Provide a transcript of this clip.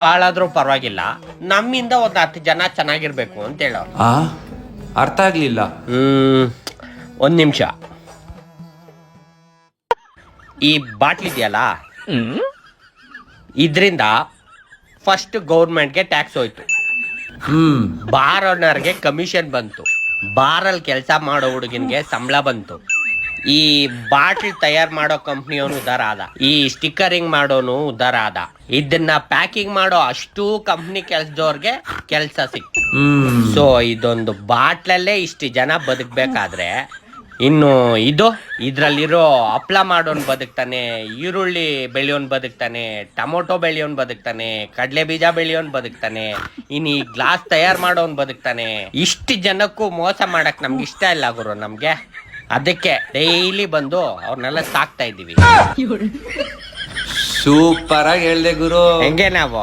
ಹಾಳಾದ್ರೂ ಪರವಾಗಿಲ್ಲ, ನಮ್ಮಿಂದ ಒಂದ್ 10 ಜನ ಚೆನ್ನಾಗಿರ್ಬೇಕು ಅಂತ ಹೇಳೋರು. ಅರ್ಥ ಆಗ್ಲಿಲ್ಲ. ಒಂದ್ ನಿಮಿಷ. ಈ ಬಾಟ್ಲ್ ಇದೆಯಲ್ಲ, ಇದ್ರಿಂದ ಫಸ್ಟ್ ಗೌರ್ಮೆಂಟ್ಗೆ ಟ್ಯಾಕ್ಸ್ ಹೋಯ್ತು, ಬಾರ್ ಓನರ್ಗೆ ಕಮಿಷನ್ ಬಂತು, ಬಾರಲ್ಲಿ ಕೆಲಸ ಮಾಡೋ ಹುಡುಗನ್ಗೆ ಸಂಬಳ ಬಂತು, ಈ ಬಾಟ್ಲ್ ತಯಾರು ಮಾಡೋ ಕಂಪ್ನಿಯವನು ಉದ್ದಾರ ಆದ, ಈ ಸ್ಟಿಕ್ಕರಿಂಗ್ ಮಾಡೋನು ಉದ್ದಾರ ಆದ, ಇದನ್ನ ಪ್ಯಾಕಿಂಗ್ ಮಾಡೋ ಅಷ್ಟು ಕಂಪ್ನಿ ಕೆಲ್ಸದವ್ರಿಗೆ ಕೆಲ್ಸ ಸಿಕ್ತು. ಸೊ ಇದೊಂದು ಬಾಟ್ಲಲ್ಲೇ ಇಷ್ಟು ಜನ ಬದುಕ್ಬೇಕಾದ್ರೆ ಇನ್ನು ಇದ್ರಲ್ಲಿರೋ ಹಪ್ಳ ಮಾಡೋನ್ ಬದುಕ್ತಾನೆ, ಈರುಳ್ಳಿ ಬೆಳೆಯೋನ್ ಬದುಕ್ತಾನೆ, ಟೊಮೊಟೊ ಬೆಳೆಯೋನ್ ಬದುಕ್ತಾನೆ, ಕಡಲೆ ಬೀಜ ಬೆಳೆಯೋನ್ ಬದುಕ್ತಾನೆ, ಇನ್ನು ಈ ಗ್ಲಾಸ್ ತಯಾರು ಮಾಡೋನ್ ಬದುಕ್ತಾನೆ. ಇಷ್ಟು ಜನಕ್ಕೂ ಮೋಸ ಮಾಡಕ್ ನಮ್ಗೆ ಇಷ್ಟ ಇಲ್ಲ ಗುರು. ನಮ್ಗೆ ಅದಕ್ಕೆ ಡೈಲಿ ಬಂದು ಅವ್ರನ್ನೆಲ್ಲ ಸಾಕ್ತಾ ಇದ್ದೀವಿ. ಸೂಪರ್ ಆಗಿ ಹೇಳ್ದೆ ಗುರು. ಹೆಂಗೆ ನಾವು